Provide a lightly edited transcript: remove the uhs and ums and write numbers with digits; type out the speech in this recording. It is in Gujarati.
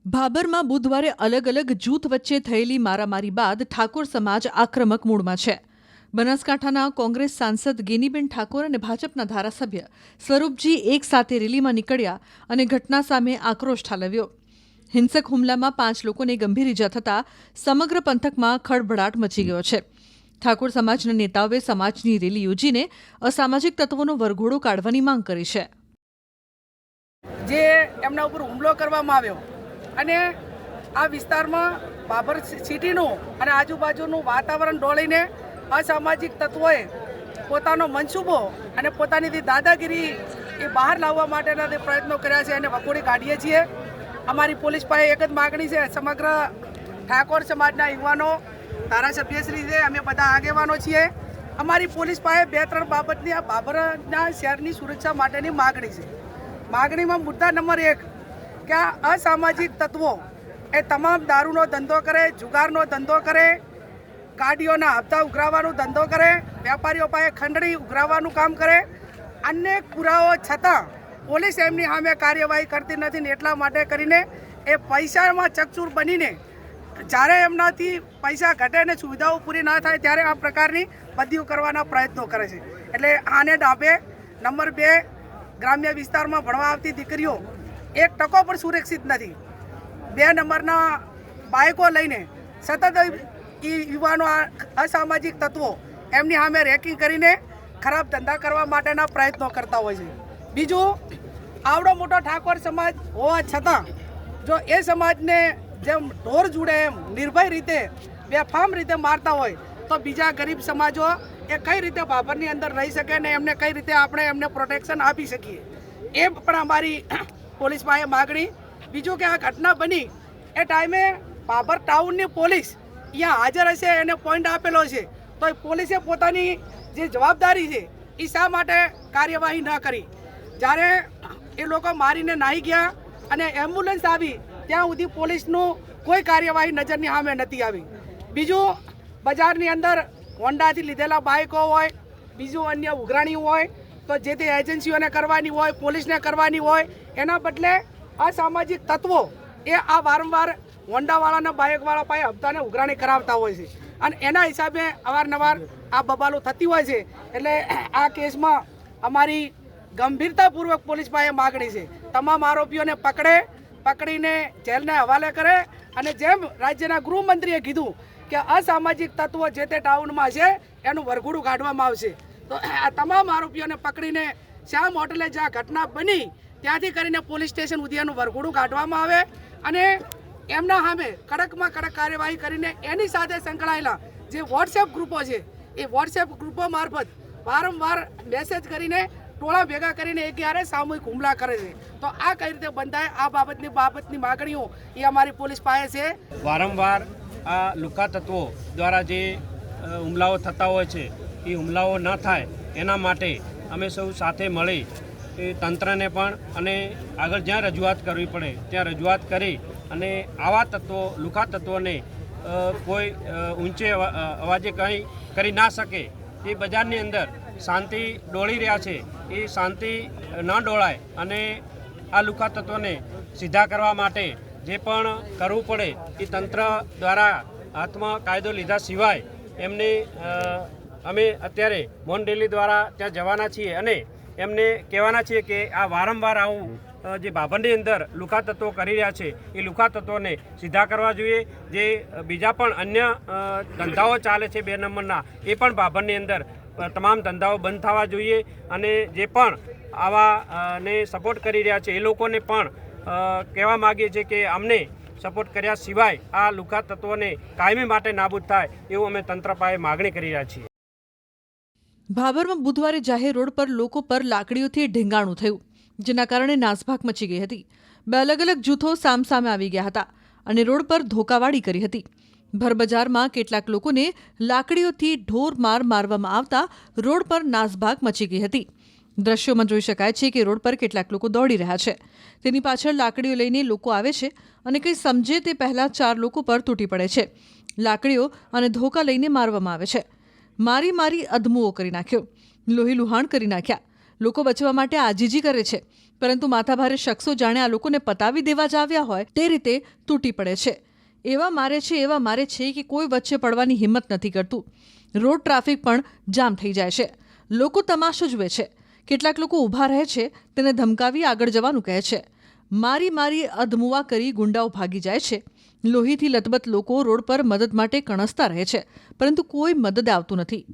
ભાભરમાં બુધવારે અલગ અલગ જૂથ વચ્ચે થયેલી મારામારી બાદ ઠાકોર સમાજ આક્રમક મૂડમાં છે. બનાસકાંઠાના કોંગ્રેસ સાંસદ ગેનીબેન ઠાકોર અને ભાજપના ધારાસભ્ય સ્વરૂપજી એક સાથે રેલીમાં નીકળ્યા અને ઘટના સામે આક્રોશ ઠાલવ્યો. હિંસક હુમલામાં 5 લોકોને ગંભીર ઇજા થતાં સમગ્ર પંથકમાં ખળભળાટ મચી ગયો છે. ઠાકોર સમાજના નેતાઓએ સમાજની રેલી યોજીને અસામાજિક તત્વોનો વરઘોડો કાઢવાની માંગ કરી છે. જે એમના ઉપર હુમલો કરવામાં આવ્યો અને આ વિસ્તારમાં બાબર સિટીનું અને આજુબાજુનું વાતાવરણ ડોળીને અસામાજિક તત્વોએ પોતાનો મનસૂબો અને પોતાની દાદાગીરી એ બહાર લાવવા માટેના જે પ્રયત્નો કર્યા છે એને વખોડી કાઢીએ છીએ. અમારી પોલીસ પાસે એક જ માગણી છે, સમગ્ર ઠાકોર સમાજના યુવાનો ધારાસભ્યશ્રી છે, અમે બધા આગેવાનો છીએ. અમારી પોલીસ પાસે 2-3 બાબતની આ બાબરના શહેરની સુરક્ષા માટેની માગણી છે. માગણીમાં મુદ્દા નંબર 1 કે આ અસામાજિક તત્વો એ તમામ દારૂનો ધંધો કરે, જુગારનો ધંધો કરે, ગાડીઓના હપ્તા ઉઘરાવવાનો ધંધો કરે, વેપારીઓ પાસે ખંડણી ઉઘરાવવાનું કામ કરે. અનેક પુરાવો છતાં પોલીસ એમની સામે કાર્યવાહી કરતી નથી ને એટલા માટે કરીને એ પૈસામાં ચકચૂર બનીને જ્યારે એમનાથી પૈસા ઘટે ને સુવિધાઓ પૂરી ના થાય ત્યારે આ પ્રકારની બદલીઓ કરવાના પ્રયત્નો કરે છે. એટલે આને ડાબે નંબર 2, ગ્રામ્ય વિસ્તારમાં ભણવા આવતી દીકરીઓ 1% પણ સુરક્ષિત નથી. 2 નંબરના બાઇકો લઈને સતત યુવાનો અસામાજિક તત્વો એમની સામે રેકિંગ કરીને ખરાબ ધંધા કરવા માટેના પ્રયત્નો કરતા હોય છે. બીજું, આવડો મોટો ઠાકોર સમાજ હોવા છતાં જો એ સમાજને જેમ ઢોર જુડે એમ નિર્ભય રીતે બેફામ રીતે મારતા હોય તો બીજા ગરીબ સમાજો એ કઈ રીતે ભાભરની અંદર રહી શકે ને એમને કઈ રીતે આપણે એમને પ્રોટેક્શન આપી શકીએ, એ પણ અમારી પોલીસ પાસે માગણી. બીજું કે આ ઘટના બની એ ટાઈમે ભાભર ટાઉનની પોલીસ અહીંયા હાજર હશે, એને પોઈન્ટ આપેલો છે, તો એ પોલીસે પોતાની જે જવાબદારી છે એ શા માટે કાર્યવાહી ન કરી? જ્યારે એ લોકો મારીને નાહી ગયા અને એમ્બ્યુલન્સ આવી ત્યાં સુધી પોલીસનું કોઈ કાર્યવાહી નજરની સામે નથી આવી. બીજું, બજારની અંદર હોન્ડાથી લીધેલા બાઇકો હોય, બીજું અન્ય ઉઘરાણી હોય તો જે તે એજન્સીઓને કરવાની હોય, પોલીસને કરવાની હોય, એના બદલે અસામાજિક તત્વો એ આ વારંવાર હોન્ડાવાળાના બાઇકવાળા પાસે હપ્તાને ઉઘરાણી કરાવતા હોય છે અને એના હિસાબે અવારનવાર આ બબાલો થતી હોય છે. એટલે આ કેસમાં અમારી ગંભીરતાપૂર્વક પોલીસ પાસે માગણી છે, તમામ આરોપીઓને પકડીને જેલને હવાલે કરે અને જેમ રાજ્યના ગૃહમંત્રીએ કીધું કે અસામાજિક તત્વો જે તે ટાઉનમાં છે એનું વરઘોડું કાઢવામાં આવશે. તો આ તમામ આરોપીઓને પકડીને શ્યામ હોટલે જ્યાં ઘટના બની ત્યાંથી કરીને પોલીસ સ્ટેશન સુધી એનું વરઘોડું કાઢવામાં આવે અને એમના સામે કડકમાં કડક કાર્યવાહી કરીને એની સાથે સંકળાયેલા જે વોટ્સએપ ગ્રુપો છે એ વોટ્સએપ ગ્રુપો મારફત વારંવાર મેસેજ કરીને ટોળા ભેગા કરીને એકયારે સામૂહિક હુમલા કરે છે. તો આ કઈ રીતે બંધાય, આ બાબતની માગણીઓ એ અમારી પોલીસ પાસે છે. વારંવાર આ લુકા તત્વો દ્વારા જે હુમલાઓ થતા હોય છે એ હુમલાઓ ન થાય એના માટે અમે સૌ સાથે મળી એ તંત્રને પણ અને આગળ જ્યાં રજૂઆત કરવી પડે ત્યાં રજૂઆત કરી અને આવા તત્વો, લુકા તત્વોને કોઈ ઊંચે અવાજે કંઈ કરી ના શકે, એ બજારની અંદર શાંતિ ડોળી રહ્યા છે, એ શાંતિ ન ડોળાય અને આ લુકા તત્વોને સીધા કરવા માટે જે પણ કરવું પડે એ તંત્ર દ્વારા હાથમાં કાયદો લીધા સિવાય એમને અમે અત્યારે મૌન રેલી દ્વારા ત્યાં જવાના છીએ અને એમને કહેવાના છીએ કે આ વારંવાર આવું જે ભાભરની અંદર લુકા તત્વો કરી રહ્યા છે એ લુકા તત્વોને સીધા કરવા જોઈએ. જે બીજા પણ અન્ય ધંધાઓ ચાલે છે 2 નંબરના, એ પણ ભાભરની અંદર તમામ ધંધાઓ બંધ થવા જોઈએ અને જે પણ આવા ને સપોર્ટ કરી રહ્યા છે એ લોકોને પણ કહેવા માગીએ છીએ કે અમને સપોર્ટ કર્યા સિવાય આ લુકા તત્વોને કાયમી માટે નાબૂદ થાય એવું અમે તંત્ર પાસે માગણી કરી રહ્યા છીએ. ભાભરમાં બુધવારે જાહેર રોડ પર લોકો પર લાકડીઓથી ઢીંગાણું થયું, જેના કારણે નાસભાગ મચી ગઈ હતી. 2 અલગ અલગ જૂથો સામસામે આવી ગયા હતા અને રોડ પર ધોકાવાડી કરી હતી. ભરબજારમાં કેટલાક લોકોને લાકડીઓથી ઢોર મારવામાં આવતા રોડ પર નાસભાગ મચી ગઈ હતી. દ્રશ્યોમાં જોઈ શકાય છે કે રોડ પર કેટલાક લોકો દોડી રહ્યા છે. તેની પાછળ લાકડીઓ લઈને લોકો આવે છે અને કંઈ સમજે તે પહેલાં 4 લોકો પર તૂટી પડે છે. લાકડીઓ અને ધોકા લઈને મારવામાં આવે છે. મારી અધમુઓ કરી નાખ્યો, લોહી લુહાણ કરી નાખ્યા. લોકો બચવા માટે આજીજી કરે છે, પરંતુ માથાભારે શખ્સો જાણે આ લોકોને પતાવી દેવા જ આવ્યા હોય તે રીતે તૂટી પડે છે. એવા મારે છે કે કોઈ વચ્ચે પડવાની હિંમત નથી કરતું. રોડ ટ્રાફિક પણ જામ થઈ જાય છે. લોકો તમાશો જુએ છે. કેટલાક લોકો ઊભા રહે છે, તેને ધમકાવી આગળ જવાનું કહે છે. મારી અધમુવા કરી ગુંડાઓ ભાગી જાય છે. લોહીથી લથબથ લોકો રોડ પર મદદ માટે કણસતા રહે છે, પરંતુ કોઈ મદદ આવતું નથી.